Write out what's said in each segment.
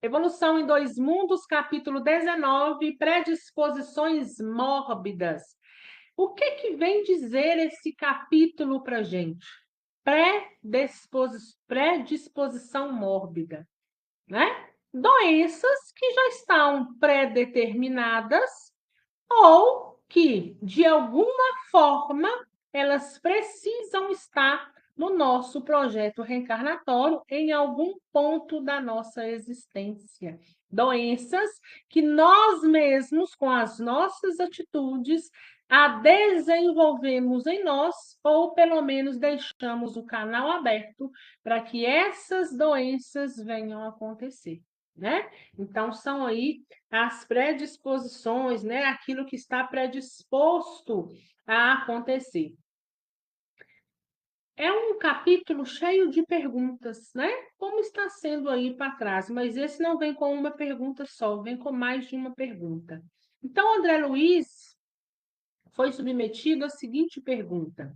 Evolução em Dois Mundos, capítulo 19, predisposições mórbidas. O que vem dizer esse capítulo para a gente? Predisposição mórbida, né? Doenças que já estão pré-determinadas ou que, de alguma forma, elas precisam estar no nosso projeto reencarnatório em algum ponto da nossa existência. Doenças que nós mesmos, com as nossas atitudes, a desenvolvemos em nós, ou pelo menos deixamos o canal aberto para que essas doenças venham a acontecer, né? Então, são aí as predisposições, né? Aquilo que está predisposto a acontecer. É um capítulo cheio de perguntas, né? Como está sendo aí para trás, mas esse não vem com uma pergunta só, vem com mais de uma pergunta. Então, André Luiz foi submetido à seguinte pergunta: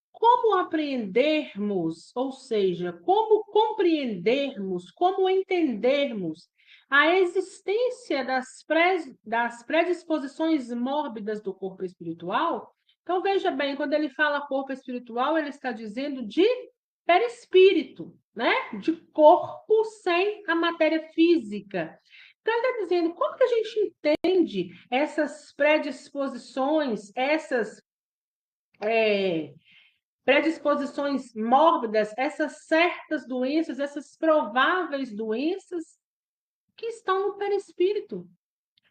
como apreendermos, ou seja, como compreendermos, como entendermos a existência das predisposições mórbidas do corpo espiritual? Então, veja bem, quando ele fala corpo espiritual, ele está dizendo de perispírito, né? De corpo sem a matéria física. Então, ele está dizendo como que a gente entende essas predisposições, essas predisposições mórbidas, essas certas doenças, essas prováveis doenças que estão no perispírito.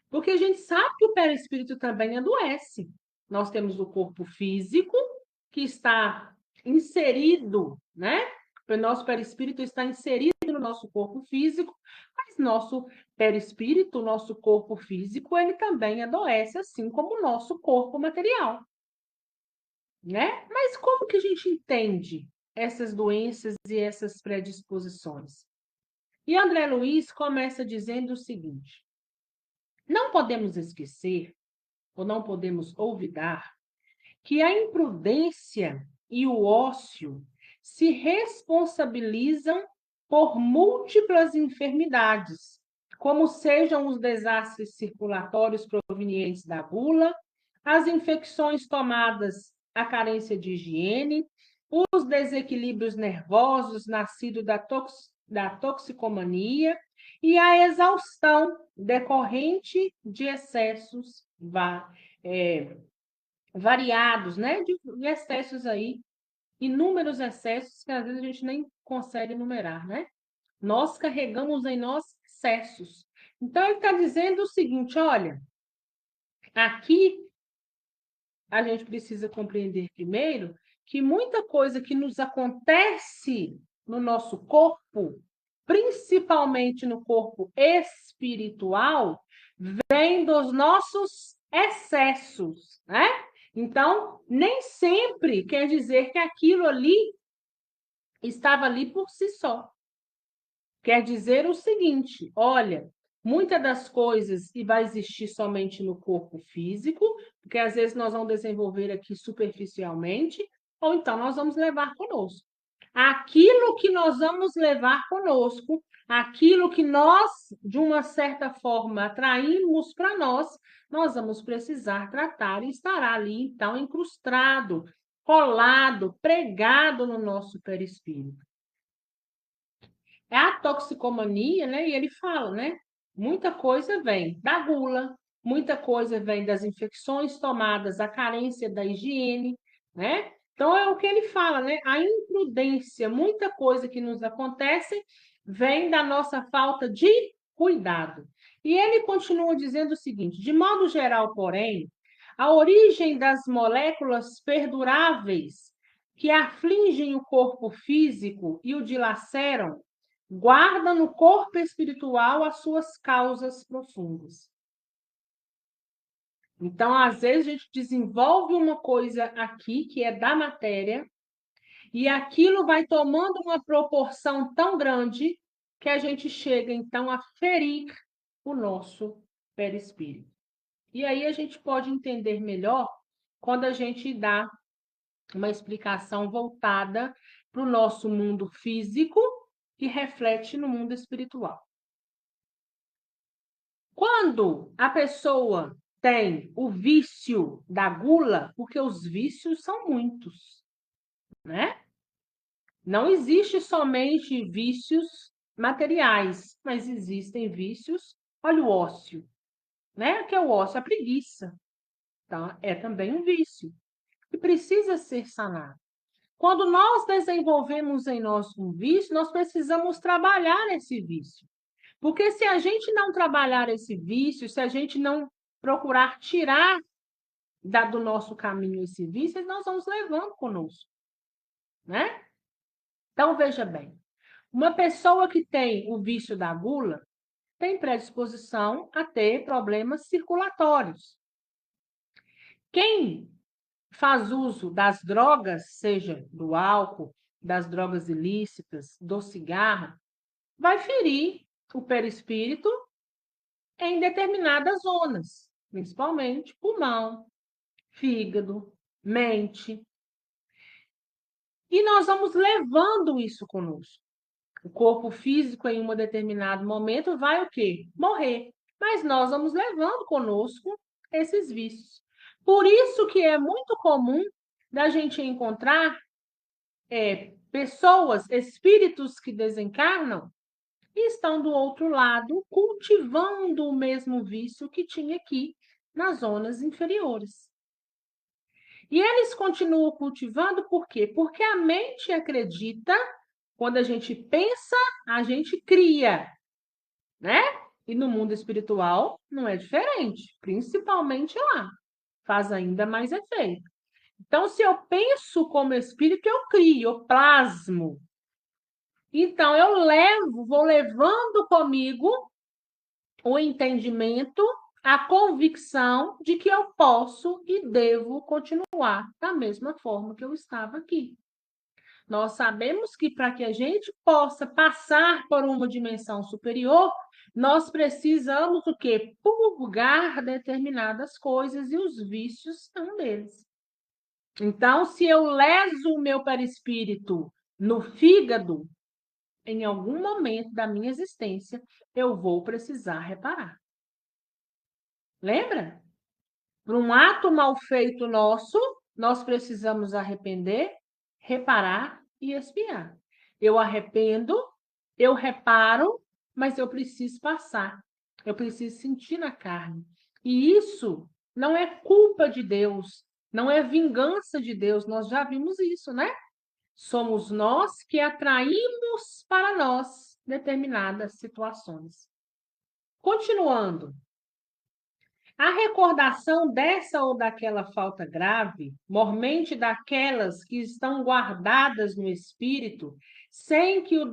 Porque a gente sabe que o perispírito também adoece. Nós temos o corpo físico, que está inserido, né? O nosso perispírito está inserido no nosso corpo físico, mas nosso perispírito, nosso corpo físico, ele também adoece, assim como o nosso corpo material, né? Mas como que a gente entende essas doenças e essas predisposições? E André Luiz começa dizendo o seguinte: não podemos esquecer, ou não podemos olvidar, que a imprudência e o ócio se responsabilizam por múltiplas enfermidades, como sejam os desastres circulatórios provenientes da gula, as infecções tomadas à carência de higiene, os desequilíbrios nervosos nascidos da toxicomania e a exaustão decorrente de excessos variados, né? De excessos aí, inúmeros excessos que às vezes a gente nem consegue enumerar, né? Nós carregamos em nós excessos. Então, ele está dizendo o seguinte: olha, aqui a gente precisa compreender primeiro que muita coisa que nos acontece no nosso corpo, principalmente no corpo espiritual, vem dos nossos excessos, né? Então, nem sempre quer dizer que aquilo ali estava ali por si só. Quer dizer o seguinte: olha, muitas das coisas e vai existir somente no corpo físico, porque às vezes nós vamos desenvolver aqui superficialmente, ou então nós vamos levar conosco. Aquilo que nós vamos levar conosco, aquilo que nós, de uma certa forma, atraímos para nós, nós vamos precisar tratar e estará ali, então, incrustado, colado, pregado no nosso perispírito. É a toxicomania, né? E ele fala, né? Muita coisa vem da gula, muita coisa vem das infecções tomadas, a carência da higiene, né? Então é o que ele fala, né? A imprudência, muita coisa que nos acontece vem da nossa falta de cuidado. E ele continua dizendo o seguinte: de modo geral, porém, a origem das moléculas perduráveis que afligem o corpo físico e o dilaceram guarda no corpo espiritual as suas causas profundas. Então, às vezes, a gente desenvolve uma coisa aqui, que é da matéria, e aquilo vai tomando uma proporção tão grande que a gente chega, então, a ferir o nosso perispírito. E aí a gente pode entender melhor quando a gente dá uma explicação voltada para o nosso mundo físico que reflete no mundo espiritual. Quando a pessoa tem o vício da gula, porque os vícios são muitos, né? Não existe somente vícios materiais, mas existem vícios, olha o ócio, né? Que é o ócio, a preguiça, tá? É também um vício que precisa ser sanado. Quando nós desenvolvemos em nós um vício, nós precisamos trabalhar esse vício. Porque se a gente não trabalhar esse vício, se a gente não procurar tirar do nosso caminho esse vício, nós vamos levando conosco, né? Então, veja bem, uma pessoa que tem o vício da gula tem predisposição a ter problemas circulatórios. Quem faz uso das drogas, seja do álcool, das drogas ilícitas, do cigarro, vai ferir o perispírito em determinadas zonas, principalmente pulmão, fígado, mente. E nós vamos levando isso conosco. O corpo físico, em um determinado momento, vai o quê? Morrer. Mas nós vamos levando conosco esses vícios. Por isso que é muito comum da gente encontrar pessoas, espíritos que desencarnam e estão do outro lado cultivando o mesmo vício que tinha aqui nas zonas inferiores. E eles continuam cultivando por quê? Porque a mente acredita, quando a gente pensa, a gente cria, né? E no mundo espiritual não é diferente, principalmente lá. Faz ainda mais efeito. Então, se eu penso como espírito, eu crio, eu plasmo. Então, vou levando comigo o entendimento, a convicção de que eu posso e devo continuar da mesma forma que eu estava aqui. Nós sabemos que para que a gente possa passar por uma dimensão superior, nós precisamos o quê? Purgar determinadas coisas e os vícios são deles. Então, se eu leso o meu perispírito no fígado, em algum momento da minha existência, eu vou precisar reparar. Lembra? Por um ato mal feito nosso, nós precisamos arrepender, reparar e expiar. Eu arrependo, eu reparo, mas eu preciso passar. Eu preciso sentir na carne. E isso não é culpa de Deus, não é vingança de Deus. Nós já vimos isso, né? Somos nós que atraímos para nós determinadas situações. Continuando. A recordação dessa ou daquela falta grave, mormente daquelas que estão guardadas no espírito, sem que o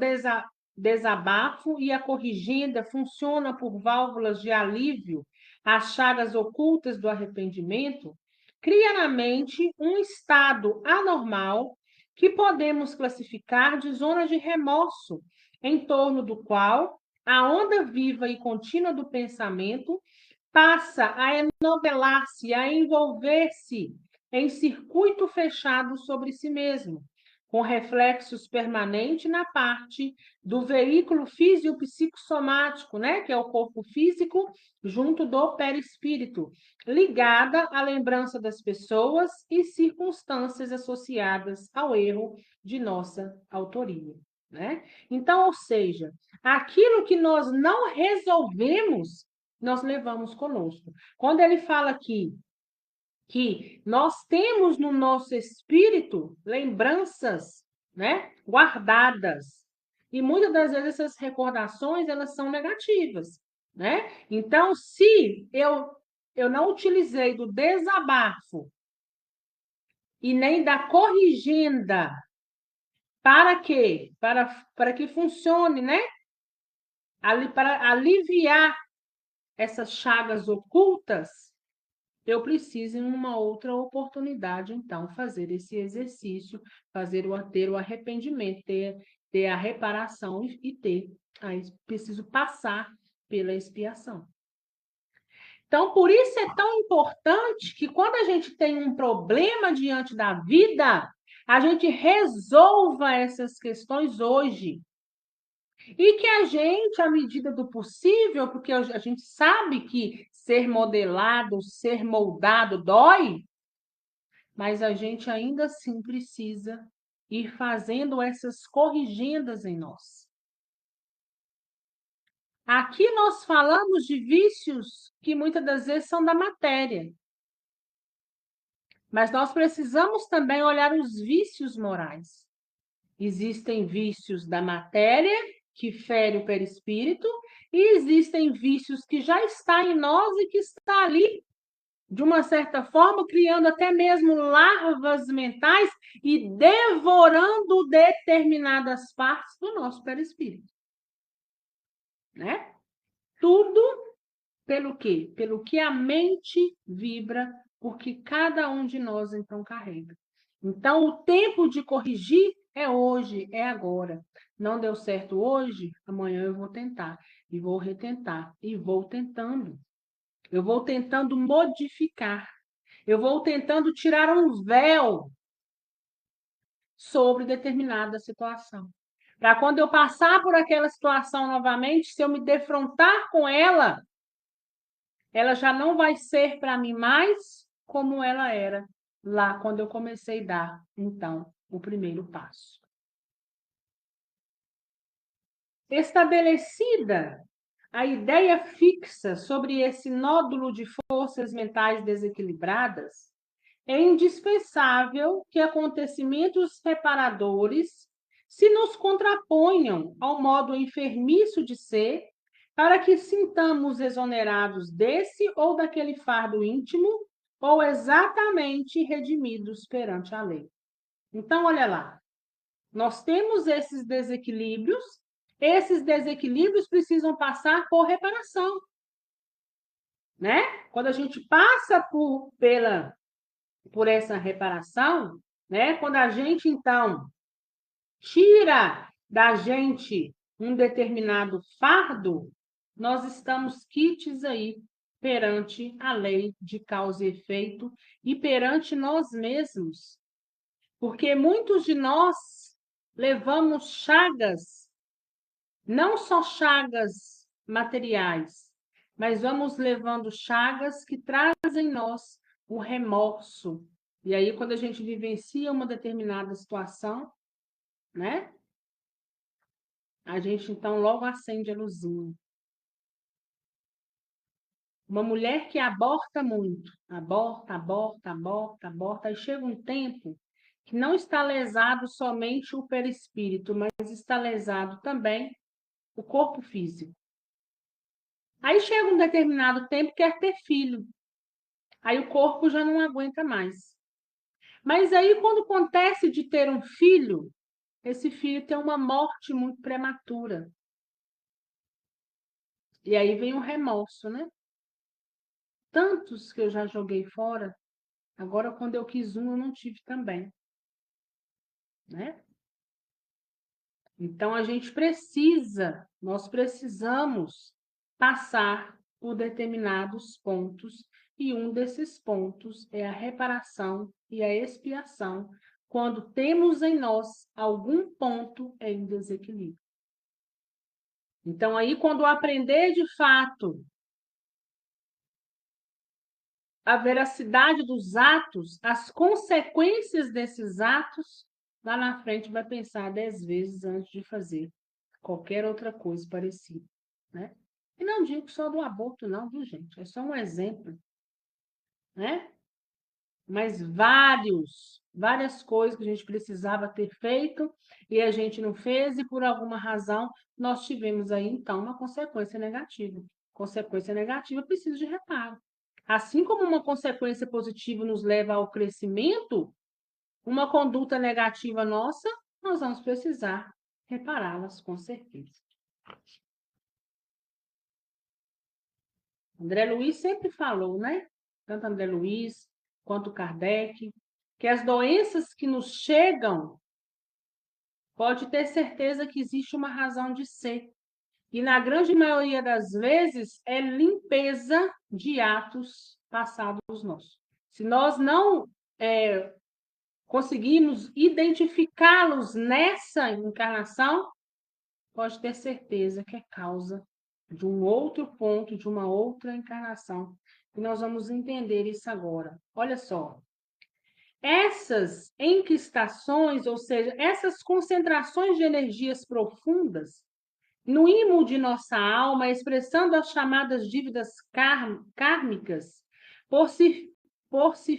desabafo e a corrigenda funcionem por válvulas de alívio às chagas ocultas do arrependimento, cria na mente um estado anormal que podemos classificar de zona de remorso, em torno do qual a onda viva e contínua do pensamento passa a enovelar-se, a envolver-se em circuito fechado sobre si mesmo, com reflexos permanentes na parte do veículo físico-psicossomático, né, que é o corpo físico, junto do perispírito, ligada à lembrança das pessoas e circunstâncias associadas ao erro de nossa autoria. Né? Então, ou seja, aquilo que nós não resolvemos, nós levamos conosco. Quando ele fala aqui que nós temos no nosso espírito lembranças, né, guardadas, e muitas das vezes essas recordações elas são negativas, né? Então, se eu não utilizei do desabafo e nem da corrigenda, para quê? Para que funcione, né? Para aliviar essas chagas ocultas, eu preciso, em uma outra oportunidade, então, fazer esse exercício, ter o arrependimento, ter a reparação preciso passar pela expiação. Então, por isso é tão importante que quando a gente tem um problema diante da vida, a gente resolva essas questões hoje. E que a gente, à medida do possível, porque a gente sabe que ser modelado, ser moldado dói, mas a gente ainda assim precisa ir fazendo essas corrigendas em nós. Aqui nós falamos de vícios que muitas das vezes são da matéria, mas nós precisamos também olhar os vícios morais. Existem vícios da matéria, que fere o perispírito, e existem vícios que já está em nós e que está ali, de uma certa forma, criando até mesmo larvas mentais e devorando determinadas partes do nosso perispírito. Né? Tudo pelo quê? Pelo que a mente vibra, porque cada um de nós, então, carrega. Então, o tempo de corrigir é hoje, é agora. Não deu certo hoje, amanhã eu vou tentar, e vou retentar, e vou tentando. Eu vou tentando modificar. Eu vou tentando tirar um véu sobre determinada situação. Para quando eu passar por aquela situação novamente, se eu me defrontar com ela já não vai ser para mim mais como ela era lá quando eu comecei a dar, então, o primeiro passo. Estabelecida a ideia fixa sobre esse nódulo de forças mentais desequilibradas, é indispensável que acontecimentos reparadores se nos contraponham ao modo enfermiço de ser, para que sintamos exonerados desse ou daquele fardo íntimo, ou exatamente redimidos perante a lei. Então, olha lá, nós temos esses desequilíbrios precisam passar por reparação, né? Quando a gente passa por essa reparação, né? Quando a gente, então, tira da gente um determinado fardo, nós estamos quites aí perante a lei de causa e efeito e perante nós mesmos. Porque muitos de nós levamos chagas, não só chagas materiais, mas vamos levando chagas que trazem em nós o remorso. E aí, quando a gente vivencia uma determinada situação, né? A gente, então, logo acende a luzinha. Uma mulher que aborta muito, aborta, aborta, aborta, aborta, aí chega um tempo que não está lesado somente o perispírito, mas está lesado também o corpo físico. Aí chega um determinado tempo que quer ter filho. Aí o corpo já não aguenta mais. Mas aí, quando acontece de ter um filho, esse filho tem uma morte muito prematura. E aí vem o remorso, né? Tantos que eu já joguei fora, agora quando eu quis um, eu não tive também, né? Então a gente precisa, nós precisamos passar por determinados pontos, e um desses pontos é a reparação e a expiação, quando temos em nós algum ponto em desequilíbrio. Então aí, quando aprender de fato a veracidade dos atos, as consequências desses atos, lá na frente vai pensar 10 vezes antes de fazer qualquer outra coisa parecida, né? E não digo só do aborto, não, viu, gente? É só um exemplo, né? Mas várias coisas que a gente precisava ter feito e a gente não fez, e por alguma razão nós tivemos aí, então, uma consequência negativa. Consequência negativa precisa de reparo. Assim como uma consequência positiva nos leva ao crescimento, uma conduta negativa nossa, nós vamos precisar repará-las com certeza. André Luiz sempre falou, né? Tanto André Luiz quanto Kardec, que as doenças que nos chegam, pode ter certeza que existe uma razão de ser. E na grande maioria das vezes é limpeza de atos passados nossos. Se nós não conseguimos identificá-los nessa encarnação, pode ter certeza que é causa de um outro ponto, de uma outra encarnação. E nós vamos entender isso agora. Olha só. Essas enquistações, ou seja, essas concentrações de energias profundas, no imo de nossa alma, expressando as chamadas dívidas kármicas, por se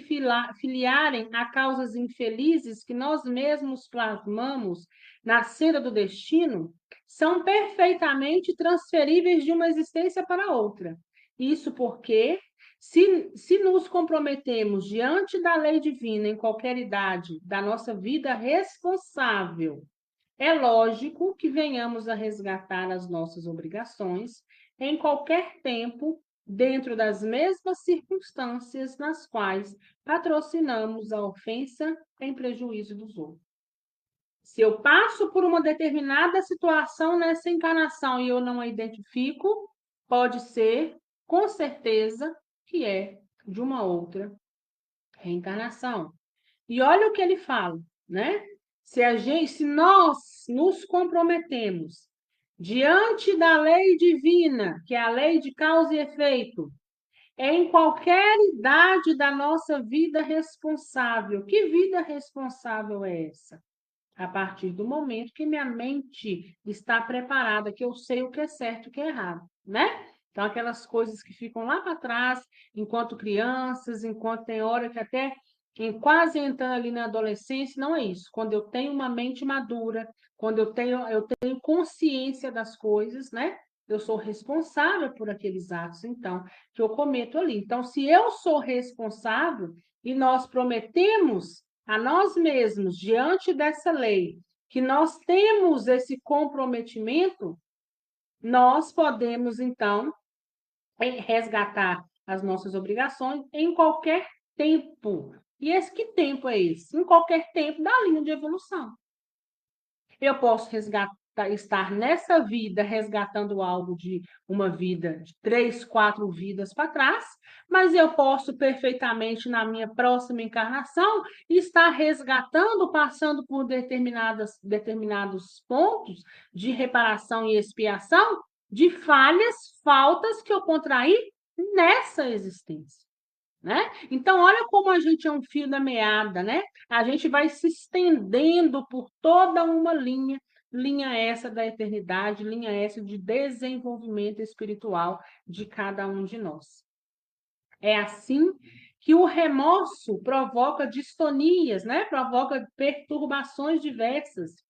filiarem a causas infelizes que nós mesmos plasmamos na cera do destino, são perfeitamente transferíveis de uma existência para outra. Isso porque, se nos comprometemos diante da lei divina em qualquer idade da nossa vida responsável, é lógico que venhamos a resgatar as nossas obrigações em qualquer tempo, dentro das mesmas circunstâncias nas quais patrocinamos a ofensa em prejuízo dos outros. Se eu passo por uma determinada situação nessa encarnação e eu não a identifico, pode ser, com certeza, que é de uma outra reencarnação. E olha o que ele fala, né? Se nós nos comprometemos diante da lei divina, que é a lei de causa e efeito, em qualquer idade da nossa vida responsável. Que vida responsável é essa? A partir do momento que minha mente está preparada, que eu sei o que é certo e o que é errado, né? Então, aquelas coisas que ficam lá para trás, enquanto crianças, enquanto tem hora que até quase entrando ali na adolescência, não é isso. Quando eu tenho uma mente madura, quando eu tenho consciência das coisas, né? Eu sou responsável por aqueles atos, então, que eu cometo ali. Então, se eu sou responsável e nós prometemos a nós mesmos, diante dessa lei, que nós temos esse comprometimento, nós podemos, então, resgatar as nossas obrigações em qualquer tempo. E que tempo é esse? Em qualquer tempo da linha de evolução. Eu posso estar nessa vida resgatando algo de uma vida, de 3, 4 vidas para trás, mas eu posso perfeitamente, na minha próxima encarnação, estar resgatando, passando por determinados pontos de reparação e expiação de falhas, faltas que eu contraí nessa existência. Né? Então, olha como a gente é um fio da meada, né? A gente vai se estendendo por toda uma linha essa da eternidade, linha essa de desenvolvimento espiritual de cada um de nós. É assim que o remorso provoca distonias, né? Provoca perturbações diversas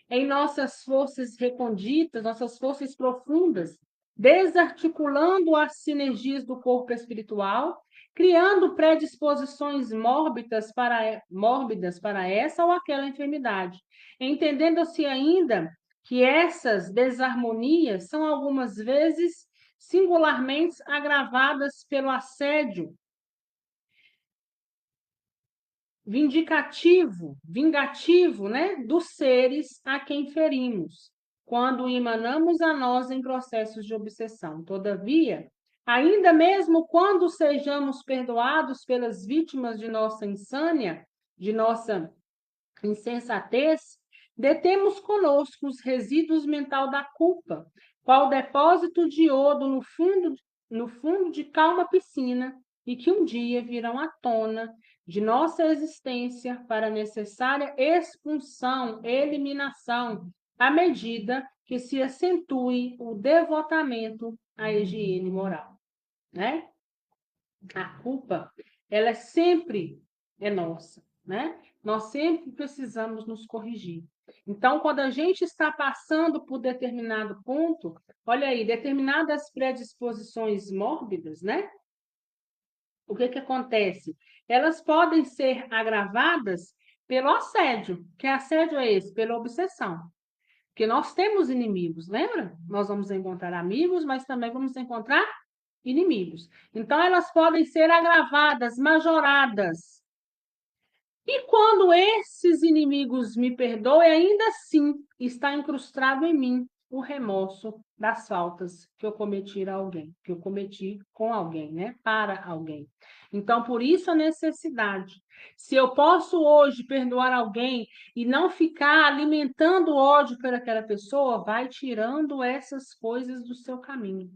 em nossas forças recônditas, nossas forças profundas, desarticulando as sinergias do corpo espiritual, criando predisposições mórbidas para essa ou aquela enfermidade, entendendo-se ainda que essas desarmonias são algumas vezes singularmente agravadas pelo assédio vingativo, né, dos seres a quem ferimos, quando emanamos a nós em processos de obsessão. Todavia, ainda mesmo quando sejamos perdoados pelas vítimas de nossa insânia, de nossa insensatez, detemos conosco os resíduos mental da culpa, qual depósito de iodo no fundo de calma piscina, e que um dia virão à tona de nossa existência para necessária expulsão, eliminação, à medida que se acentue o devotamento à higiene moral, né? A culpa, ela sempre é nossa, né? Nós sempre precisamos nos corrigir. Então, quando a gente está passando por determinado ponto, olha aí, determinadas predisposições mórbidas, né? O que acontece? Elas podem ser agravadas pelo assédio. Que assédio é esse? Pela obsessão. Porque nós temos inimigos, lembra? Nós vamos encontrar amigos, mas também vamos encontrar inimigos. Então, elas podem ser agravadas, majoradas. E quando esses inimigos me perdoem, ainda assim está incrustado em mim o remorso das faltas que eu cometi a alguém, que eu cometi com alguém, né? Para alguém. Então, por isso a necessidade. Se eu posso hoje perdoar alguém e não ficar alimentando ódio por aquela pessoa, vai tirando essas coisas do seu caminho.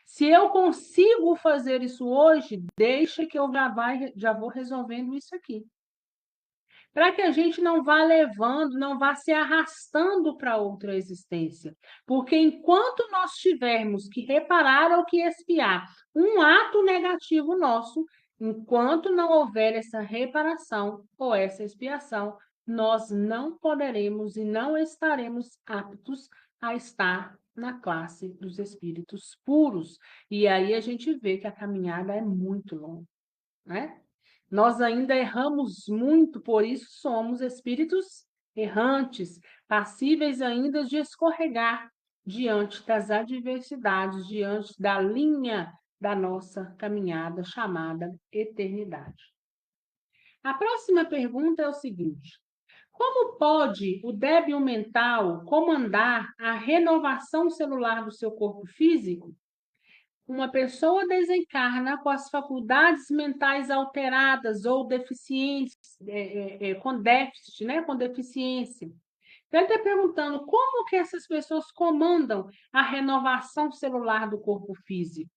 Se eu consigo fazer isso hoje, deixa que eu já vou resolvendo isso aqui. Para que a gente não vá levando, não vá se arrastando para outra existência. Porque enquanto nós tivermos que reparar ou que expiar um ato negativo nosso, enquanto não houver essa reparação ou essa expiação, nós não poderemos e não estaremos aptos a estar na classe dos espíritos puros. E aí a gente vê que a caminhada é muito longa, né? Nós ainda erramos muito, por isso somos espíritos errantes, passíveis ainda de escorregar diante das adversidades, diante da linha da nossa caminhada chamada eternidade. A próxima pergunta é o seguinte: como pode o débil mental comandar a renovação celular do seu corpo físico? Uma pessoa desencarna com as faculdades mentais alteradas ou deficientes, com déficit, né? Com deficiência. Então, ele está perguntando como que essas pessoas comandam a renovação celular do corpo físico.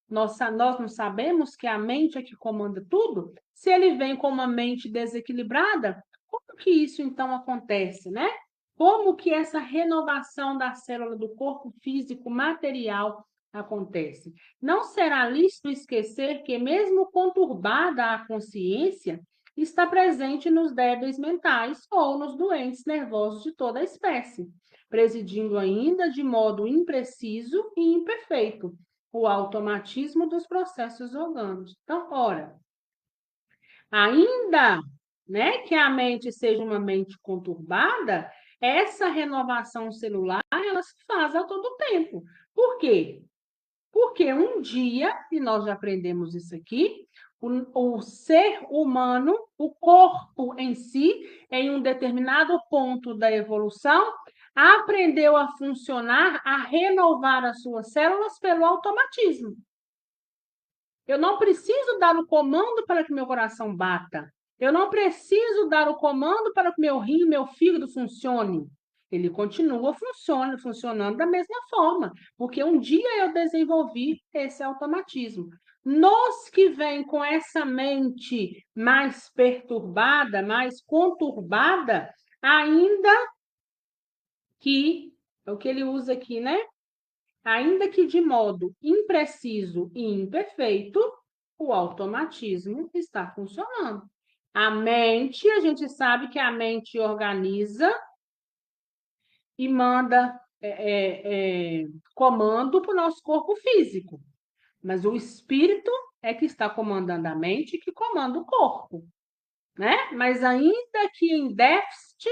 Nós não sabemos que a mente é que comanda tudo? Se ele vem com uma mente desequilibrada, como que isso então acontece, né? Como que essa renovação da célula do corpo físico material acontece? Não será lícito esquecer que, mesmo conturbada a consciência, está presente nos débeis mentais ou nos doentes nervosos de toda a espécie, presidindo ainda de modo impreciso e imperfeito o automatismo dos processos orgânicos. Então, ora, ainda, né, que a mente seja uma mente conturbada, essa renovação celular ela se faz a todo tempo. Por quê? Porque um dia, e nós já aprendemos isso aqui, o ser humano, o corpo em si, em um determinado ponto da evolução, aprendeu a funcionar, a renovar as suas células pelo automatismo. Eu não preciso dar o comando para que meu coração bata. Eu não preciso dar o comando para que meu rim, meu fígado funcione. Ele continua funcionando da mesma forma, porque um dia eu desenvolvi esse automatismo. Nós que vem com essa mente mais perturbada, mais conturbada, ainda que, é o que ele usa aqui, né? Ainda que de modo impreciso e imperfeito, o automatismo está funcionando. A mente, a gente sabe que a mente organiza e manda comando para o nosso corpo físico. Mas o espírito é que está comandando a mente, que comanda o corpo, né? Mas ainda que em déficit,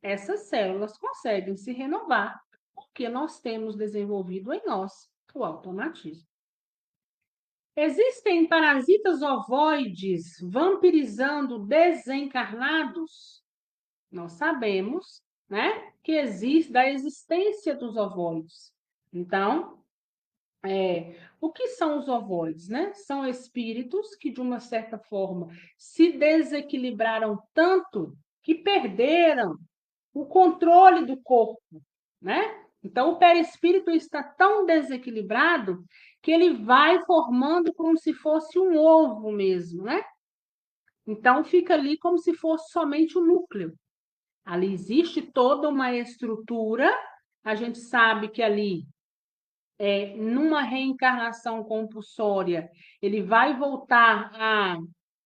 essas células conseguem se renovar, porque nós temos desenvolvido em nós o automatismo. Existem parasitas ovoides vampirizando desencarnados? Nós sabemos, né, que existe da existência dos ovoides. Então, o que são os ovoides, né? São espíritos que, de uma certa forma, se desequilibraram tanto que perderam o controle do corpo, né? Então, o perispírito está tão desequilibrado que ele vai formando como se fosse um ovo mesmo, né? Então, fica ali como se fosse somente o núcleo. Ali existe toda uma estrutura, a gente sabe que ali, numa reencarnação compulsória, ele vai voltar a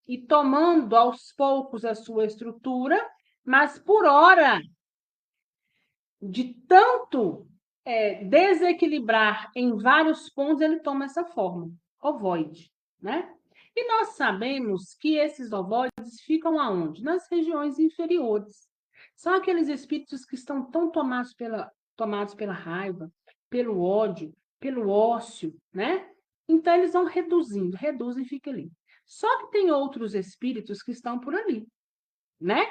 ir tomando aos poucos a sua estrutura, mas por hora, de tanto desequilibrar em vários pontos, ele toma essa forma, ovoide, né? E nós sabemos que esses ovoides ficam aonde? Nas regiões inferiores. São aqueles espíritos que estão tão tomados pela raiva, pelo ódio, pelo ócio, né? Então, eles vão reduzindo, reduzem e fica ali. Só que tem outros espíritos que estão por ali, né?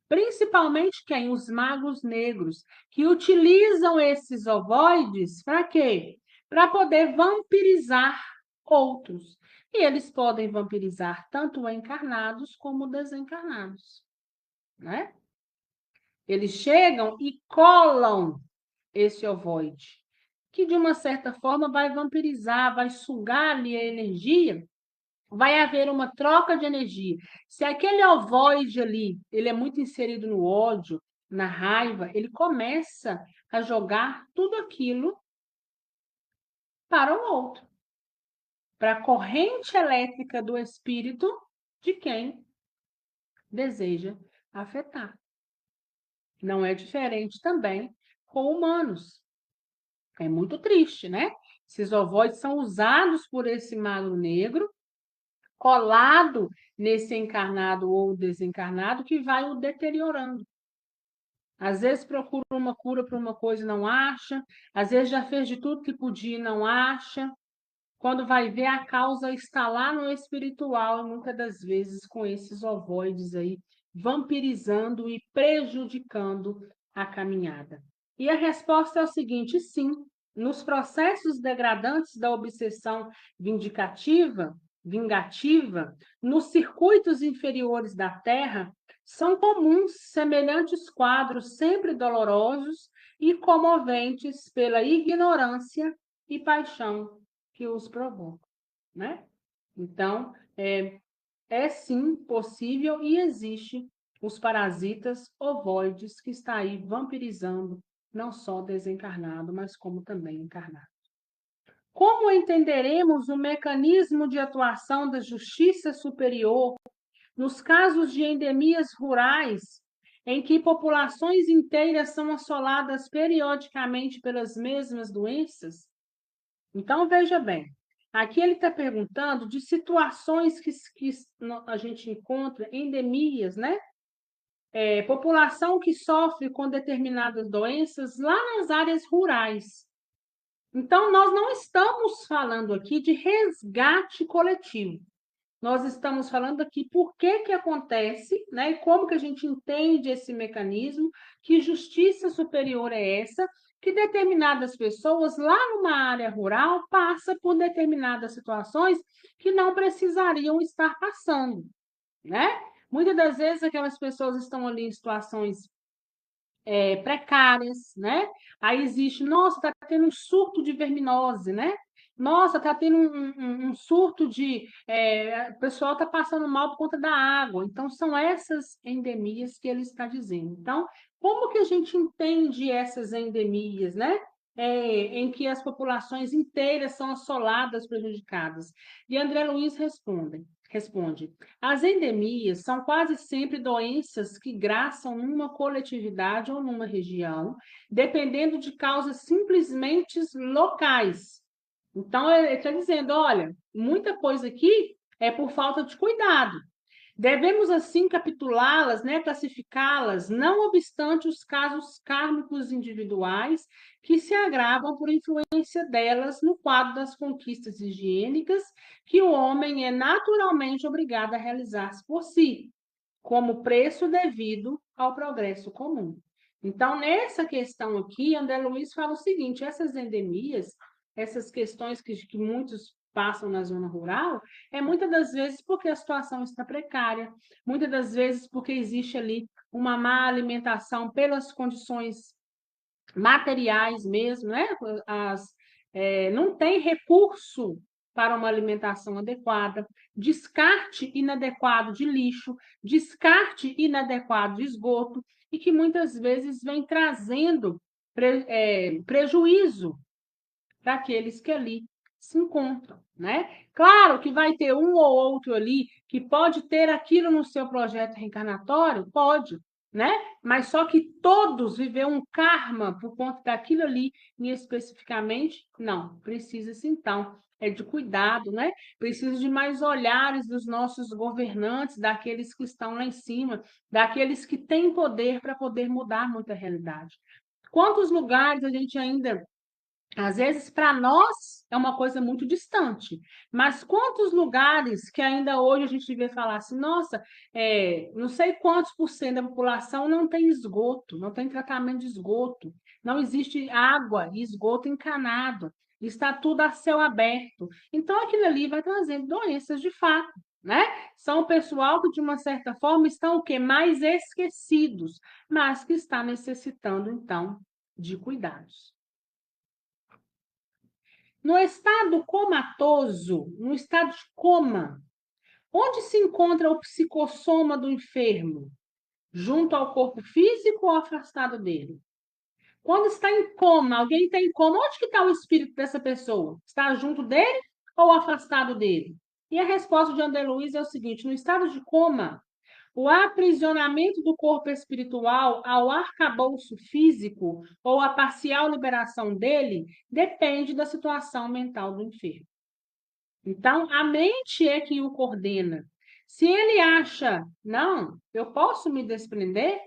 Principalmente quem? Os magos negros, que utilizam esses ovoides para quê? Para poder vampirizar outros. E eles podem vampirizar tanto encarnados como desencarnados, né? Eles chegam e colam esse ovoide, que de uma certa forma vai vampirizar, vai sugar ali a energia, vai haver uma troca de energia. Se aquele ovoide ali, ele é muito inserido no ódio, na raiva, ele começa a jogar tudo aquilo para o outro, para a corrente elétrica do espírito de quem deseja afetar. Não é diferente também com humanos. É muito triste, né? Esses ovoides são usados por esse mago negro, colado nesse encarnado ou desencarnado, que vai o deteriorando. Às vezes procura uma cura para uma coisa e não acha, às vezes já fez de tudo que podia e não acha. Quando vai ver, a causa está lá no espiritual, e muitas das vezes com esses ovoides aí, vampirizando e prejudicando a caminhada. E a resposta é o seguinte: sim, nos processos degradantes da obsessão vingativa, nos circuitos inferiores da Terra, são comuns semelhantes quadros sempre dolorosos e comoventes pela ignorância e paixão que os provoca, né? Então, é sim possível e existe os parasitas ovoides que está aí vampirizando não só desencarnado, mas como também encarnado. Como entenderemos o mecanismo de atuação da justiça superior nos casos de endemias rurais, em que populações inteiras são assoladas periodicamente pelas mesmas doenças? Então, veja bem, aqui ele está perguntando de situações que a gente encontra, endemias, né? População que sofre com determinadas doenças lá nas áreas rurais. Então, nós não estamos falando aqui de resgate coletivo. Nós estamos falando aqui por que que acontece, né? E como que a gente entende esse mecanismo, que justiça superior é essa, que determinadas pessoas lá numa área rural passam por determinadas situações que não precisariam estar passando, né? Muitas das vezes aquelas pessoas estão ali em situações precárias, né? Aí existe, nossa, está tendo um surto de verminose, né? Nossa, está tendo um surto de. O pessoal está passando mal por conta da água. Então, são essas endemias que ele está dizendo. Então, como que a gente entende essas endemias, né? Em que as populações inteiras são assoladas, prejudicadas. E André Luiz responde: as endemias são quase sempre doenças que graçam numa coletividade ou numa região, dependendo de causas simplesmente locais. Então, ele está dizendo, olha, muita coisa aqui é por falta de cuidado. Devemos, assim, capitulá-las, né, classificá-las, não obstante os casos kármicos individuais que se agravam por influência delas no quadro das conquistas higiênicas que o homem é naturalmente obrigado a realizar por si, como preço devido ao progresso comum. Então, nessa questão aqui, André Luiz fala o seguinte: essas endemias, essas questões que muitos passam na zona rural, muitas das vezes porque a situação está precária, muitas das vezes porque existe ali uma má alimentação pelas condições materiais mesmo, né? Não tem recurso para uma alimentação adequada, descarte inadequado de lixo, descarte inadequado de esgoto, e que muitas vezes vem trazendo prejuízo para aqueles que ali se encontram, né? Claro que vai ter um ou outro ali que pode ter aquilo no seu projeto reencarnatório, pode, né? Mas só que todos viver um karma por conta daquilo ali, e especificamente, não. Precisa-se, então, de cuidado, né? Precisa de mais olhares dos nossos governantes, daqueles que estão lá em cima, daqueles que têm poder para poder mudar muita realidade. Quantos lugares a gente ainda Às vezes, para nós, é uma coisa muito distante, mas quantos lugares que ainda hoje a gente vê falar assim, nossa, não sei quantos por cento da população não tem esgoto, não tem tratamento de esgoto, não existe água e esgoto encanado, está tudo a céu aberto. Então, aquilo ali vai trazendo doenças de fato, né? São o pessoal que, de uma certa forma, estão o quê? Mais esquecidos, mas que está necessitando, então, de cuidados. No estado comatoso, no estado de coma, onde se encontra o psicossoma do enfermo? Junto ao corpo físico ou afastado dele? Quando está em coma, alguém está em coma, onde que está o espírito dessa pessoa? Está junto dele ou afastado dele? E a resposta de André Luiz é o seguinte: no estado de coma, o aprisionamento do corpo espiritual ao arcabouço físico ou a parcial liberação dele depende da situação mental do enfermo. Então, a mente é que o coordena. Se ele acha, não, eu posso me desprender,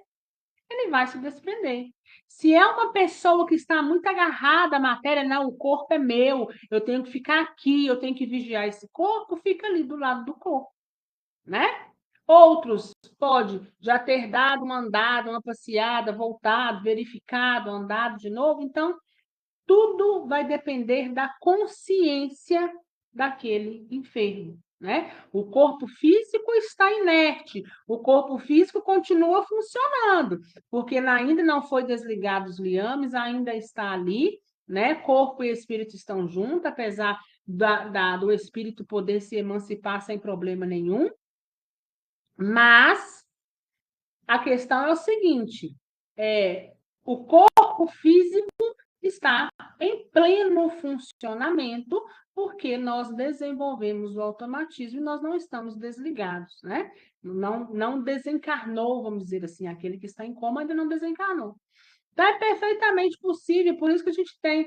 ele vai se desprender. Se é uma pessoa que está muito agarrada à matéria, não, o corpo é meu, eu tenho que ficar aqui, eu tenho que vigiar esse corpo, fica ali do lado do corpo, né? Outros pode já ter dado uma andada, uma passeada, voltado, verificado, andado de novo. Então, tudo vai depender da consciência daquele enfermo, né? O corpo físico está inerte, o corpo físico continua funcionando, porque ainda não foi desligado os liames, ainda está ali, né? Corpo e espírito estão juntos, apesar do espírito poder se emancipar sem problema nenhum, mas a questão é o seguinte: o corpo físico está em pleno funcionamento, porque nós desenvolvemos o automatismo e nós não estamos desligados, né? Não desencarnou, vamos dizer assim, aquele que está em coma ainda não desencarnou. Então, é perfeitamente possível, por isso que a gente tem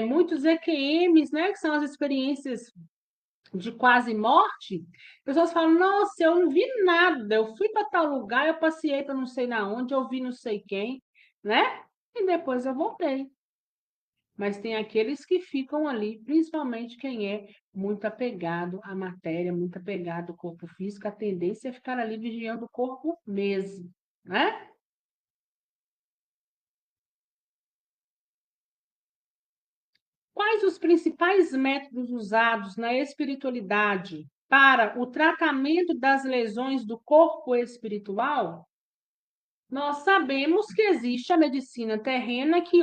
muitos EQMs, né, que são as experiências de quase morte. Pessoas falam, nossa, eu não vi nada, eu fui para tal lugar, eu passei para não sei na onde, eu vi não sei quem, né? E depois eu voltei. Mas tem aqueles que ficam ali, principalmente quem é muito apegado à matéria, muito apegado ao corpo físico, a tendência é ficar ali vigiando o corpo mesmo, né? Quais os principais métodos usados na espiritualidade para o tratamento das lesões do corpo espiritual? Nós sabemos que existe a medicina terrena que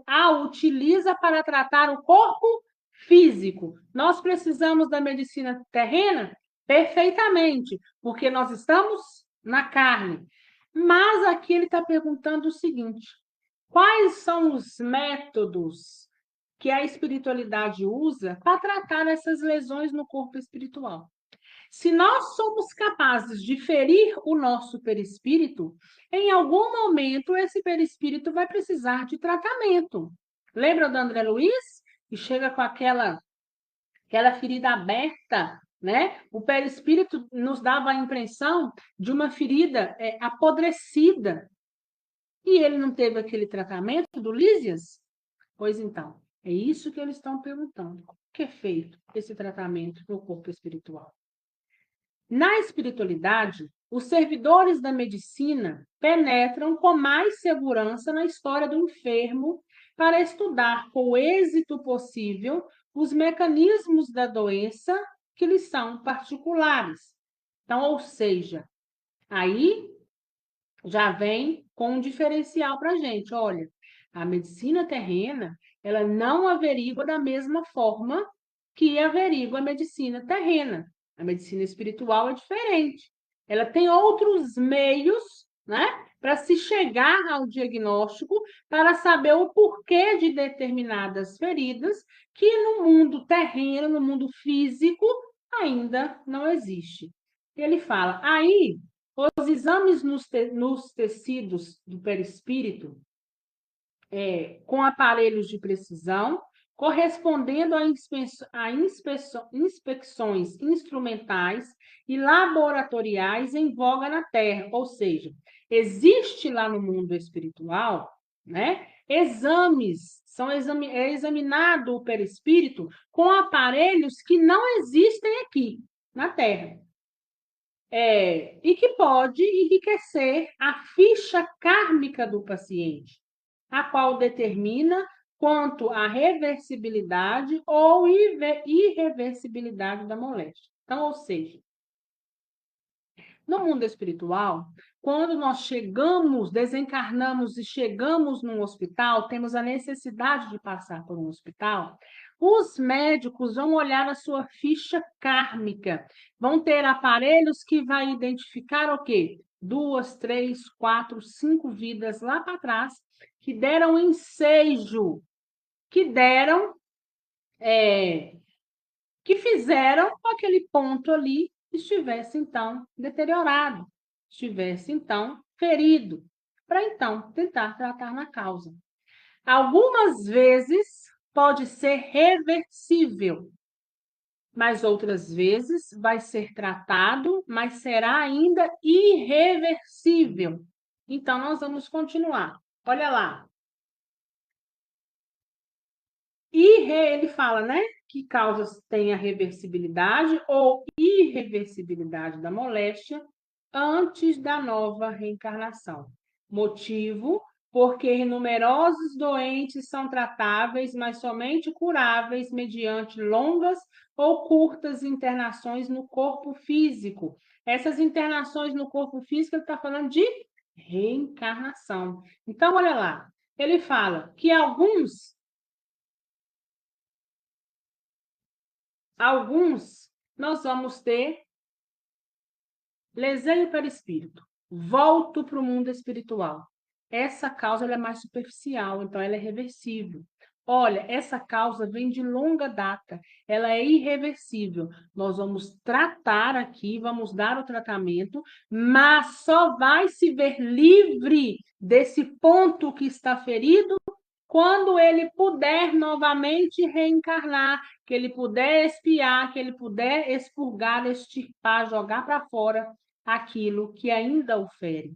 a utiliza para tratar o corpo físico. Nós precisamos da medicina terrena? Perfeitamente, porque nós estamos na carne. Mas aqui ele está perguntando o seguinte: quais são os métodos que a espiritualidade usa para tratar essas lesões no corpo espiritual? Se nós somos capazes de ferir o nosso perispírito, em algum momento esse perispírito vai precisar de tratamento. Lembra do André Luiz? Que chega com aquela ferida aberta, né? O perispírito nos dava a impressão de uma ferida apodrecida. E ele não teve aquele tratamento do Lísias? Pois então, é isso que eles estão perguntando. Como que é feito esse tratamento no corpo espiritual? Na espiritualidade, os servidores da medicina penetram com mais segurança na história do enfermo para estudar com o êxito possível os mecanismos da doença que lhes são particulares. Então, ou seja, aí já vem com um diferencial para a gente. Olha, a medicina terrena, ela não averigua da mesma forma que averigua a medicina terrena. A medicina espiritual é diferente. Ela tem outros meios, né, para se chegar ao diagnóstico, para saber o porquê de determinadas feridas que no mundo terreno, no mundo físico, ainda não existe. Ele fala, aí os exames nos tecidos do perispírito, com aparelhos de precisão, correspondendo a inspecções instrumentais e laboratoriais em voga na Terra. Ou seja, existe lá no mundo espiritual, né, exames, é examinado o perispírito com aparelhos que não existem aqui na Terra. E que pode enriquecer a ficha kármica do paciente, a qual determina quanto à reversibilidade ou irreversibilidade da moléstia. Então, ou seja, no mundo espiritual, quando nós chegamos, desencarnamos e chegamos num hospital, temos a necessidade de passar por um hospital, os médicos vão olhar a sua ficha kármica, vão ter aparelhos que vai identificar o quê? 2, 3, 4, 5 vidas lá para trás que deram ensejo, que deram, que fizeram com aquele ponto ali estivesse, então, deteriorado, estivesse, então, ferido, para, então, tentar tratar na causa. Algumas vezes pode ser reversível, mas outras vezes vai ser tratado, mas será ainda irreversível. Então, nós vamos continuar. Olha lá. Ele fala, né, que causas têm a reversibilidade ou irreversibilidade da moléstia antes da nova reencarnação. Motivo, porque numerosos doentes são tratáveis, mas somente curáveis mediante longas ou curtas internações no corpo físico. Essas internações no corpo físico, ele está falando de reencarnação. Então, olha lá, ele fala que alguns nós vamos ter leseio perispírito, volto para o mundo espiritual. Essa causa ela é mais superficial, então ela é reversível. Olha, essa causa vem de longa data, ela é irreversível. Nós vamos tratar aqui, vamos dar o tratamento, mas só vai se ver livre desse ponto que está ferido quando ele puder novamente reencarnar, que ele puder expiar, que ele puder expurgar, extirpar, jogar para fora aquilo que ainda o fere.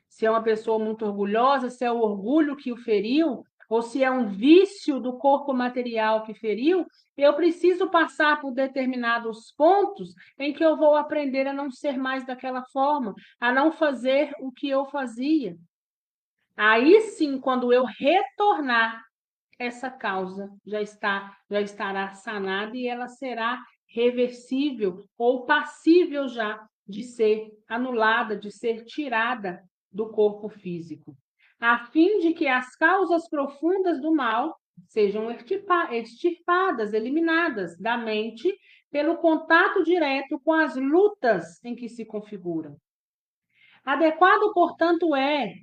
Se é uma pessoa muito orgulhosa, se é o orgulho que o feriu, ou se é um vício do corpo material que feriu, eu preciso passar por determinados pontos em que eu vou aprender a não ser mais daquela forma, a não fazer o que eu fazia. Aí sim, quando eu retornar, essa causa já estará sanada e ela será reversível ou passível já de ser anulada, de ser tirada do corpo físico, a fim de que as causas profundas do mal sejam extirpadas, eliminadas da mente pelo contato direto com as lutas em que se configuram. Adequado, portanto, é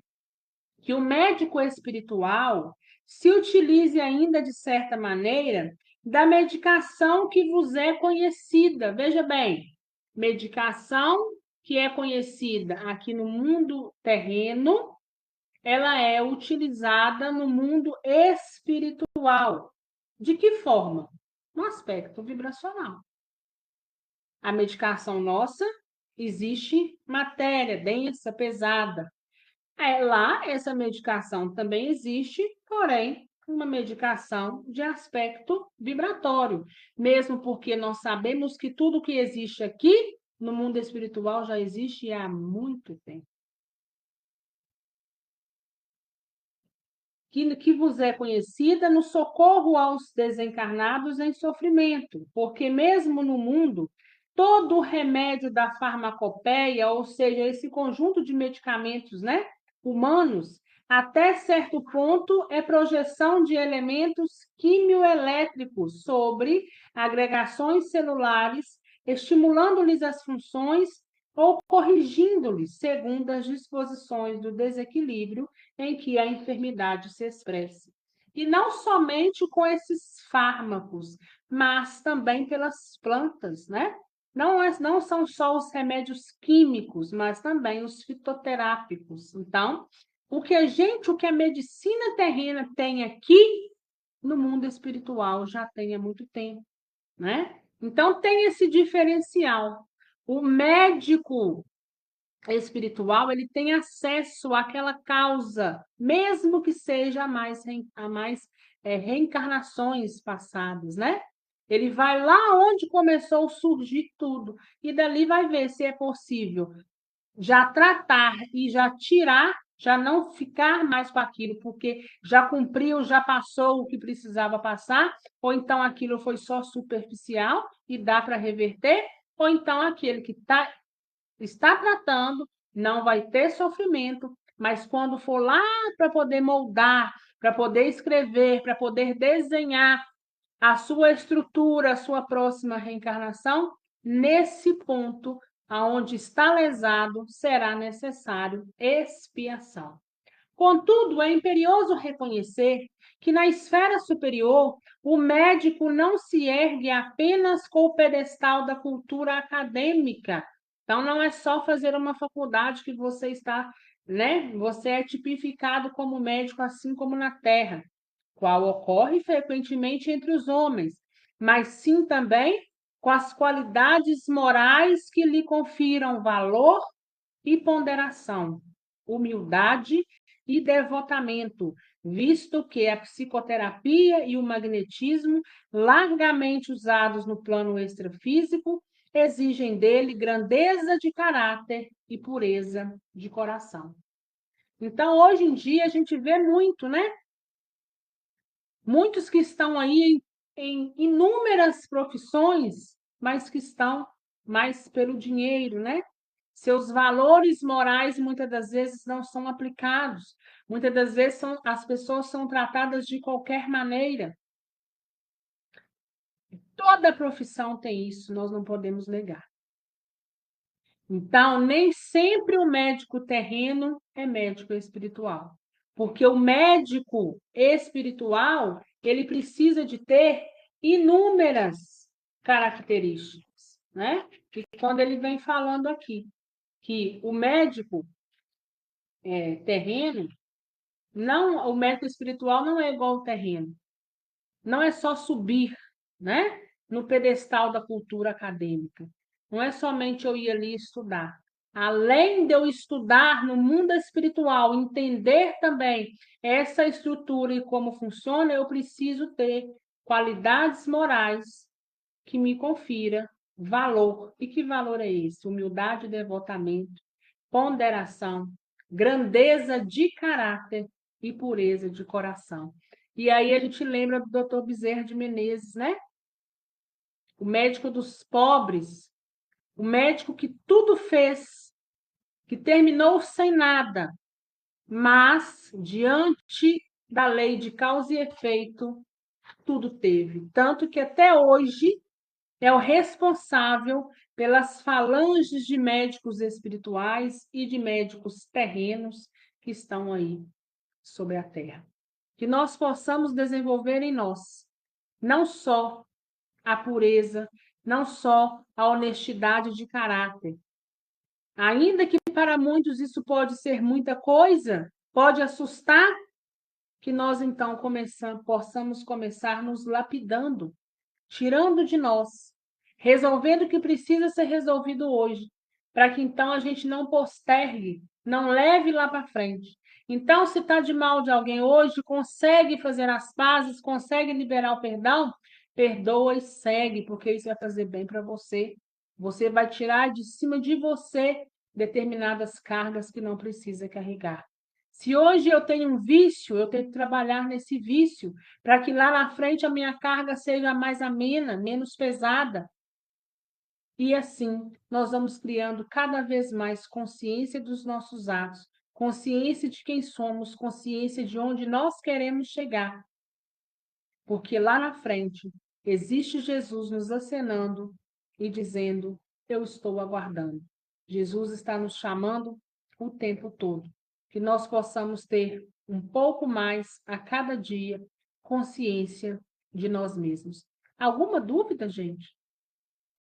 que o médico espiritual se utilize ainda, de certa maneira, da medicação que vos é conhecida. Veja bem, medicação que é conhecida aqui no mundo terreno, ela é utilizada no mundo espiritual. De que forma? No aspecto vibracional. A medicação nossa existe matéria densa, pesada. Lá, essa medicação também existe, porém, uma medicação de aspecto vibratório, mesmo porque nós sabemos que tudo que existe aqui no mundo espiritual já existe há muito tempo. Que vos é conhecida no socorro aos desencarnados em sofrimento, porque mesmo no mundo, todo o remédio da farmacopeia, ou seja, esse conjunto de medicamentos, né, humanos, até certo ponto é projeção de elementos quimioelétricos sobre agregações celulares, estimulando-lhes as funções ou corrigindo-lhes segundo as disposições do desequilíbrio em que a enfermidade se expressa. E não somente com esses fármacos, mas também pelas plantas, né? Não são só os remédios químicos, mas também os fitoterápicos. Então, o que a medicina terrena tem aqui, no mundo espiritual já tem há muito tempo, né? Então, tem esse diferencial. O médico espiritual, ele tem acesso àquela causa, mesmo que seja a mais reencarnações passadas, né? Ele vai lá onde começou a surgir tudo, e dali vai ver se é possível já tratar e já tirar, já não ficar mais com aquilo, porque já cumpriu, já passou o que precisava passar, ou então aquilo foi só superficial e dá para reverter, ou então aquele que está tratando não vai ter sofrimento, mas quando for lá para poder moldar, para poder escrever, para poder desenhar a sua estrutura, a sua próxima reencarnação, nesse ponto aonde está lesado, será necessário expiação. Contudo, é imperioso reconhecer que na esfera superior, o médico não se ergue apenas com o pedestal da cultura acadêmica. Então, não é só fazer uma faculdade que você está, né? Você é tipificado como médico, assim como na Terra, qual ocorre frequentemente entre os homens, mas sim também com as qualidades morais que lhe confiram valor e ponderação, humildade e devotamento, visto que a psicoterapia e o magnetismo, largamente usados no plano extrafísico, exigem dele grandeza de caráter e pureza de coração. Então, hoje em dia, a gente vê muito, né? Muitos que estão aí em inúmeras profissões, mas que estão mais pelo dinheiro, né? Seus valores morais muitas das vezes não são aplicados. Muitas das vezes as pessoas são tratadas de qualquer maneira. Toda profissão tem isso, nós não podemos negar. Então, nem sempre o médico terreno é médico espiritual, porque o médico espiritual, ele precisa de ter inúmeras características, né? E quando ele vem falando aqui que o médico terreno, não, o médico espiritual não é igual ao terreno. Não é só subir, né, no pedestal da cultura acadêmica. Não é somente eu ir ali estudar. Além de eu estudar no mundo espiritual, entender também essa estrutura e como funciona, eu preciso ter qualidades morais que me confira valor. E que valor é esse? Humildade e devotamento, ponderação, grandeza de caráter e pureza de coração. E aí a gente lembra do Dr. Bezerra de Menezes, né? O médico dos pobres, o médico que tudo fez, que terminou sem nada, mas diante da lei de causa e efeito, tudo teve. Tanto que até hoje é o responsável pelas falanges de médicos espirituais e de médicos terrenos que estão aí sobre a terra. Que nós possamos desenvolver em nós não só a pureza, não só a honestidade de caráter. Ainda que para muitos isso pode ser muita coisa, pode assustar, que nós então possamos começar nos lapidando, tirando de nós, resolvendo o que precisa ser resolvido hoje, para que então a gente não postergue, não leve lá para frente. Então, se está de mal de alguém hoje, consegue fazer as pazes, consegue liberar o perdão, perdoa e segue, porque isso vai fazer bem para você. Você vai tirar de cima de você determinadas cargas que não precisa carregar. Se hoje eu tenho um vício, eu tenho que trabalhar nesse vício, para que lá na frente a minha carga seja mais amena, menos pesada. E assim, nós vamos criando cada vez mais consciência dos nossos atos, consciência de quem somos, consciência de onde nós queremos chegar. Porque lá na frente existe Jesus nos acenando e dizendo: eu estou aguardando. Jesus está nos chamando o tempo todo. Que nós possamos ter um pouco mais a cada dia consciência de nós mesmos. Alguma dúvida, gente?